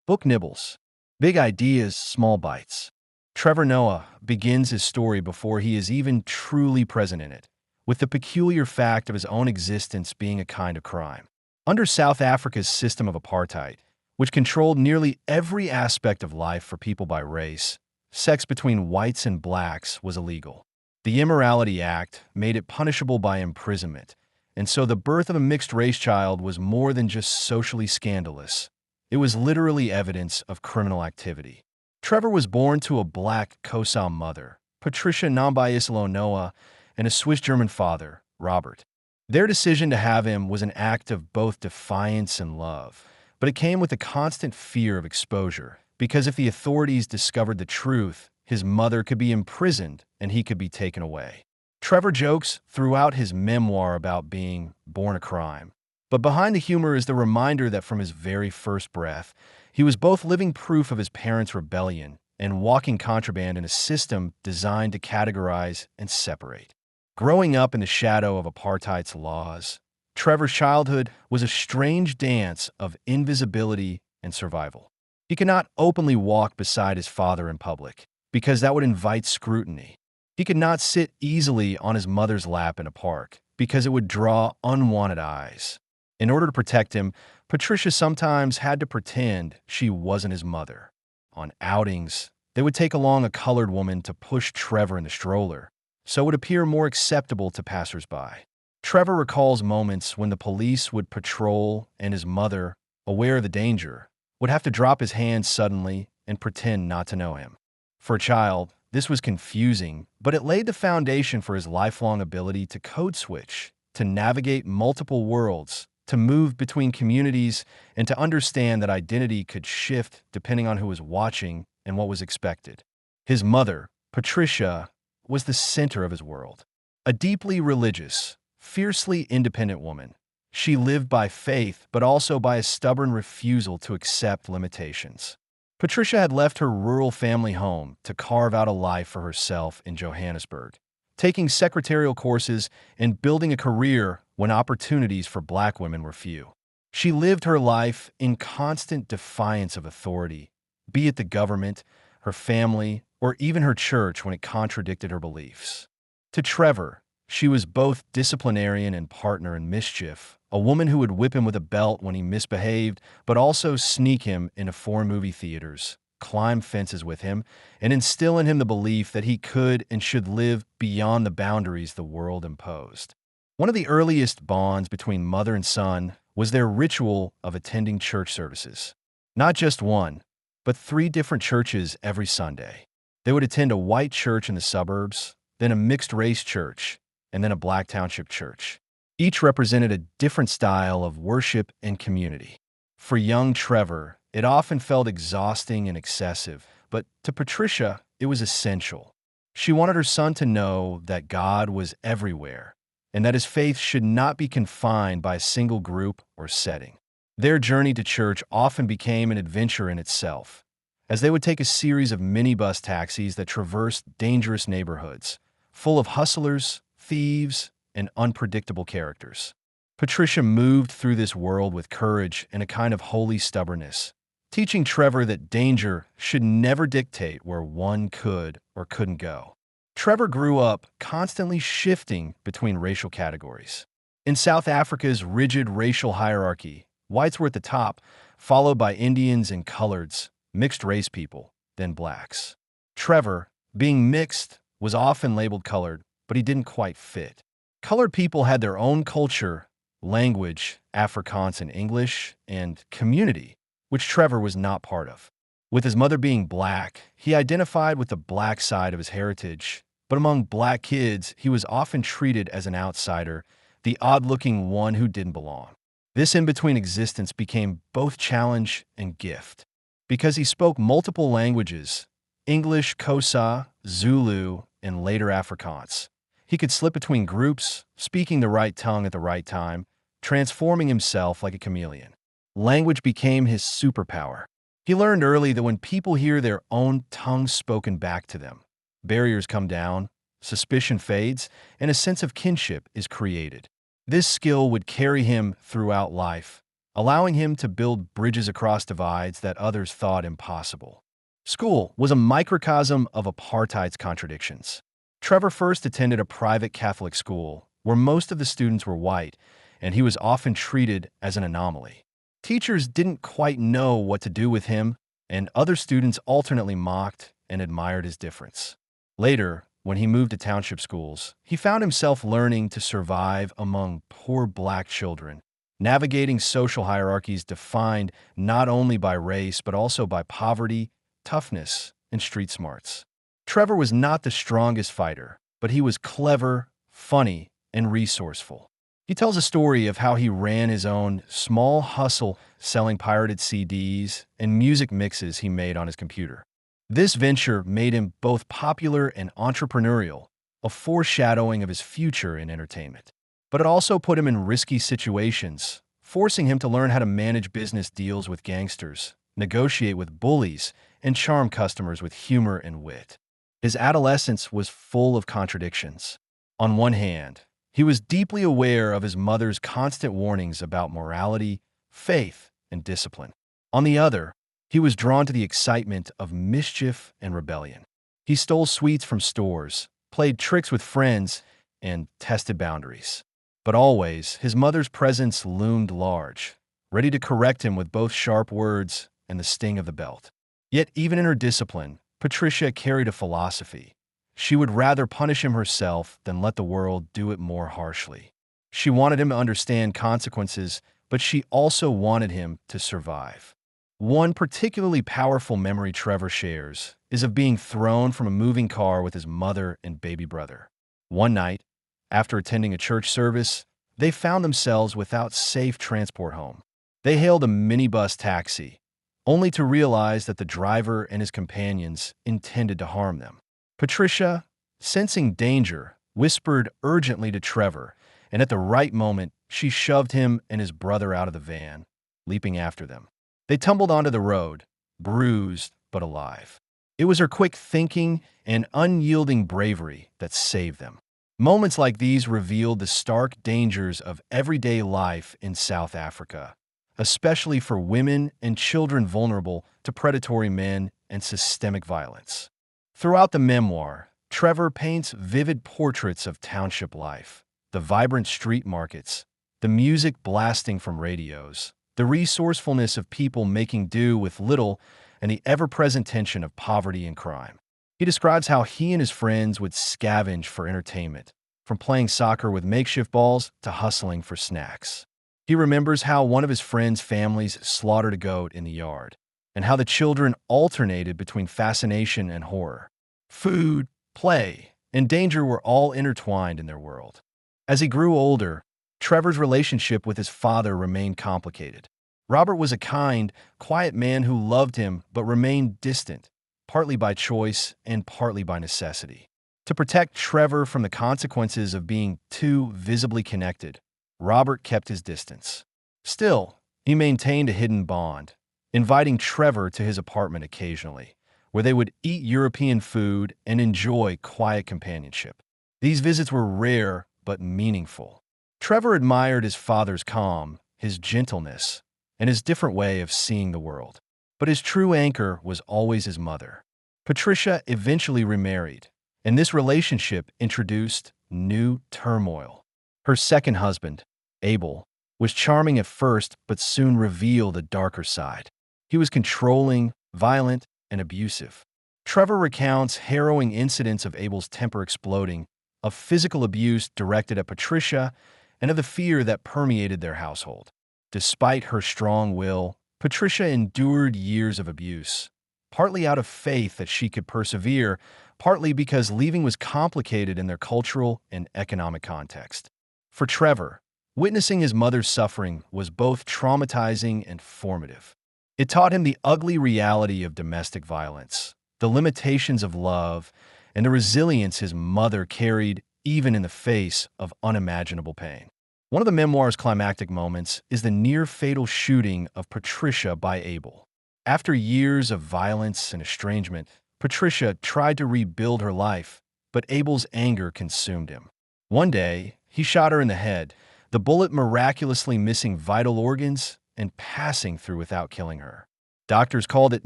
Book nibbles. Big ideas, small bites. Trevor Noah begins his story before he is even truly present in it, with the peculiar fact of his own existence being a kind of crime. Under South Africa's system of apartheid, which controlled nearly every aspect of life for people by race, sex between whites and blacks was illegal. The Immorality Act made it punishable by imprisonment, and so the birth of a mixed-race child was more than just socially scandalous. It was literally evidence of criminal activity. Trevor was born to a black Xhosa mother, Patricia Nambayisilo Noah, and a Swiss-German father, Robert. Their decision to have him was an act of both defiance and love, but it came with a constant fear of exposure, because if the authorities discovered the truth, his mother could be imprisoned and he could be taken away. Trevor jokes throughout his memoir about being born a crime. But behind the humor is the reminder that from his very first breath, he was both living proof of his parents' rebellion and walking contraband in a system designed to categorize and separate. Growing up in the shadow of apartheid's laws, Trevor's childhood was a strange dance of invisibility and survival. He could not openly walk beside his father in public, because that would invite scrutiny. He could not sit easily on his mother's lap in a park, because it would draw unwanted eyes. In order to protect him, Patricia sometimes had to pretend she wasn't his mother. On outings, they would take along a colored woman to push Trevor in the stroller, so it would appear more acceptable to passersby. Trevor recalls moments when the police would patrol and his mother, aware of the danger, would have to drop his hand suddenly and pretend not to know him. For a child, this was confusing, but it laid the foundation for his lifelong ability to code switch, to navigate multiple worlds, to move between communities, and to understand that identity could shift depending on who was watching and what was expected. His mother, Patricia, was the center of his world. A deeply religious, fiercely independent woman, she lived by faith but also by a stubborn refusal to accept limitations. Patricia had left her rural family home to carve out a life for herself in Johannesburg, taking secretarial courses and building a career when opportunities for black women were few. She lived her life in constant defiance of authority, be it the government, her family, or even her church when it contradicted her beliefs. To Trevor, she was both disciplinarian and partner in mischief, a woman who would whip him with a belt when he misbehaved, but also sneak him into foreign movie theaters, climb fences with him, and instill in him the belief that he could and should live beyond the boundaries the world imposed. One of the earliest bonds between mother and son was their ritual of attending church services. Not just one, but 3 different churches every Sunday. They would attend a white church in the suburbs, then a mixed-race church, and then a black township church. Each represented a different style of worship and community. For young Trevor, it often felt exhausting and excessive, but to Patricia, it was essential. She wanted her son to know that God was everywhere, and that his faith should not be confined by a single group or setting. Their journey to church often became an adventure in itself, as they would take a series of minibus taxis that traversed dangerous neighborhoods, full of hustlers, thieves, and unpredictable characters. Patricia moved through this world with courage and a kind of holy stubbornness, teaching Trevor that danger should never dictate where one could or couldn't go. Trevor grew up constantly shifting between racial categories. In South Africa's rigid racial hierarchy, whites were at the top, followed by Indians and coloreds, mixed-race people, then blacks. Trevor, being mixed, was often labeled colored, but he didn't quite fit. Colored people had their own culture, language, Afrikaans and English, and community, which Trevor was not part of. With his mother being black, he identified with the black side of his heritage, but among black kids, he was often treated as an outsider, the odd-looking one who didn't belong. This in-between existence became both challenge and gift. Because he spoke multiple languages, English, Xhosa, Zulu, and later Afrikaans, he could slip between groups, speaking the right tongue at the right time, transforming himself like a chameleon. Language became his superpower. He learned early that when people hear their own tongue spoken back to them, barriers come down, suspicion fades, and a sense of kinship is created. This skill would carry him throughout life, allowing him to build bridges across divides that others thought impossible. School was a microcosm of apartheid's contradictions. Trevor first attended a private Catholic school where most of the students were white, and he was often treated as an anomaly. Teachers didn't quite know what to do with him, and other students alternately mocked and admired his difference. Later, when he moved to township schools, he found himself learning to survive among poor black children, navigating social hierarchies defined not only by race but also by poverty, toughness, and street smarts. Trevor was not the strongest fighter, but he was clever, funny, and resourceful. He tells a story of how he ran his own small hustle selling pirated CDs and music mixes he made on his computer. This venture made him both popular and entrepreneurial, a foreshadowing of his future in entertainment. But it also put him in risky situations, forcing him to learn how to manage business deals with gangsters, negotiate with bullies, and charm customers with humor and wit. His adolescence was full of contradictions. On one hand, he was deeply aware of his mother's constant warnings about morality, faith, and discipline. On the other, he was drawn to the excitement of mischief and rebellion. He stole sweets from stores, played tricks with friends, and tested boundaries. But always, his mother's presence loomed large, ready to correct him with both sharp words and the sting of the belt. Yet even in her discipline, Patricia carried a philosophy. She would rather punish him herself than let the world do it more harshly. She wanted him to understand consequences, but she also wanted him to survive. One particularly powerful memory Trevor shares is of being thrown from a moving car with his mother and baby brother. One night, after attending a church service, they found themselves without safe transport home. They hailed a minibus taxi, only to realize that the driver and his companions intended to harm them. Patricia, sensing danger, whispered urgently to Trevor, and at the right moment, she shoved him and his brother out of the van, leaping after them. They tumbled onto the road, bruised but alive. It was her quick thinking and unyielding bravery that saved them. Moments like these revealed the stark dangers of everyday life in South Africa, especially for women and children vulnerable to predatory men and systemic violence. Throughout the memoir, Trevor paints vivid portraits of township life, the vibrant street markets, the music blasting from radios, the resourcefulness of people making do with little, and the ever-present tension of poverty and crime. He describes how he and his friends would scavenge for entertainment, from playing soccer with makeshift balls to hustling for snacks. He remembers how one of his friends' families slaughtered a goat in the yard, and how the children alternated between fascination and horror. Food, play, and danger were all intertwined in their world. As he grew older, Trevor's relationship with his father remained complicated. Robert was a kind, quiet man who loved him but remained distant, partly by choice and partly by necessity. To protect Trevor from the consequences of being too visibly connected, Robert kept his distance. Still, he maintained a hidden bond, inviting Trevor to his apartment occasionally, where they would eat European food and enjoy quiet companionship. These visits were rare but meaningful. Trevor admired his father's calm, his gentleness, and his different way of seeing the world. But his true anchor was always his mother. Patricia eventually remarried, and this relationship introduced new turmoil. Her second husband, Abel, was charming at first but soon revealed a darker side. He was controlling, violent, and abusive. Trevor recounts harrowing incidents of Abel's temper exploding, of physical abuse directed at Patricia, and of the fear that permeated their household. Despite her strong will, Patricia endured years of abuse, partly out of faith that she could persevere, partly because leaving was complicated in their cultural and economic context. For Trevor, witnessing his mother's suffering was both traumatizing and formative. It taught him the ugly reality of domestic violence, the limitations of love, and the resilience his mother carried even in the face of unimaginable pain. One of the memoir's climactic moments is the near-fatal shooting of Patricia by Abel. After years of violence and estrangement, Patricia tried to rebuild her life, but Abel's anger consumed him. One day, he shot her in the head, the bullet miraculously missing vital organs and passing through without killing her. Doctors called it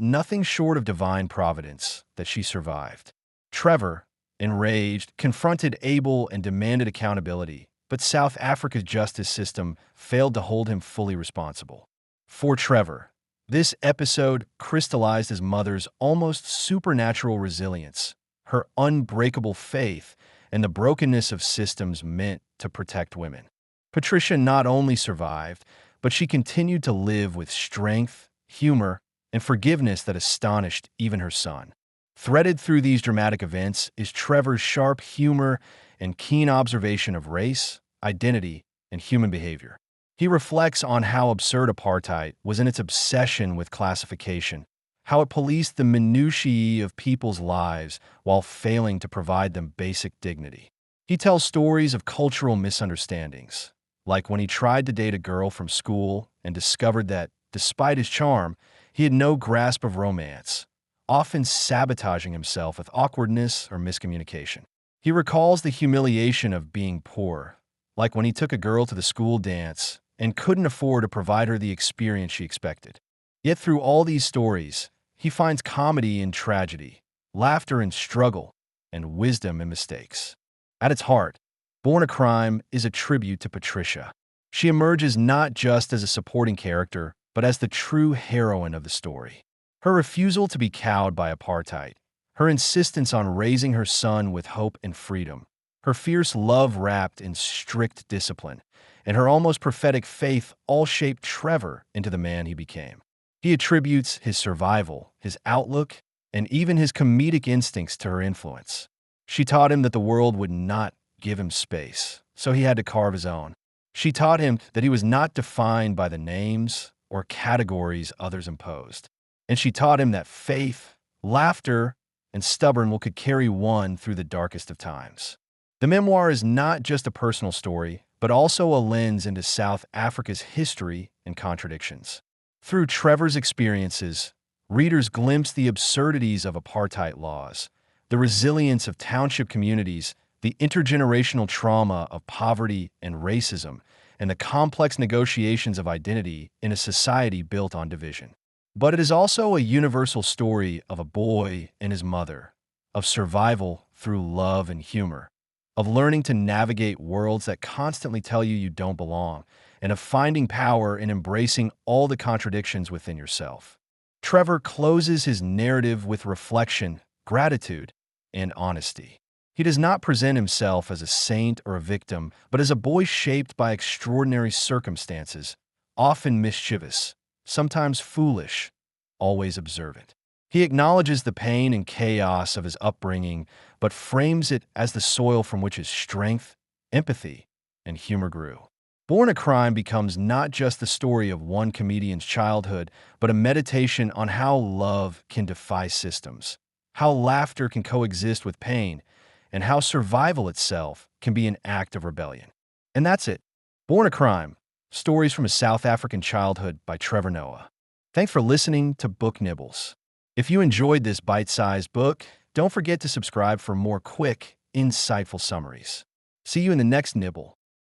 nothing short of divine providence that she survived. Trevor, enraged, confronted Abel and demanded accountability, but South Africa's justice system failed to hold him fully responsible. For Trevor, this episode crystallized his mother's almost supernatural resilience, her unbreakable faith, and the brokenness of systems meant to protect women. Patricia not only survived, but she continued to live with strength, humor, and forgiveness that astonished even her son. Threaded through these dramatic events is Trevor's sharp humor and keen observation of race, identity, and human behavior. He reflects on how absurd apartheid was in its obsession with classification, how it policed the minutiae of people's lives while failing to provide them basic dignity. He tells stories of cultural misunderstandings, like when he tried to date a girl from school and discovered that, despite his charm, he had no grasp of romance, often sabotaging himself with awkwardness or miscommunication. He recalls the humiliation of being poor, like when he took a girl to the school dance and couldn't afford to provide her the experience she expected. Yet through all these stories, he finds comedy in tragedy, laughter in struggle, and wisdom in mistakes. At its heart, Born a Crime is a tribute to Patricia. She emerges not just as a supporting character, but as the true heroine of the story. Her refusal to be cowed by apartheid, her insistence on raising her son with hope and freedom, her fierce love wrapped in strict discipline, and her almost prophetic faith all shaped Trevor into the man he became. He attributes his survival, his outlook, and even his comedic instincts to her influence. She taught him that the world would not give him space, so he had to carve his own. She taught him that he was not defined by the names or categories others imposed. And she taught him that faith, laughter, and stubborn will could carry one through the darkest of times. The memoir is not just a personal story, but also a lens into South Africa's history and contradictions. Through Trevor's experiences, readers glimpse the absurdities of apartheid laws, the resilience of township communities, the intergenerational trauma of poverty and racism, and the complex negotiations of identity in a society built on division. But it is also a universal story of a boy and his mother, of survival through love and humor, of learning to navigate worlds that constantly tell you don't belong, and of finding power in embracing all the contradictions within yourself. Trevor closes his narrative with reflection, gratitude, and honesty. He does not present himself as a saint or a victim, but as a boy shaped by extraordinary circumstances, often mischievous, sometimes foolish, always observant. He acknowledges the pain and chaos of his upbringing, but frames it as the soil from which his strength, empathy, and humor grew. Born a Crime becomes not just the story of one comedian's childhood, but a meditation on how love can defy systems, how laughter can coexist with pain, and how survival itself can be an act of rebellion. And that's it. Born a Crime, Stories from a South African Childhood by Trevor Noah. Thanks for listening to Book Nibbles. If you enjoyed this bite-sized book, don't forget to subscribe for more quick, insightful summaries. See you in the next nibble.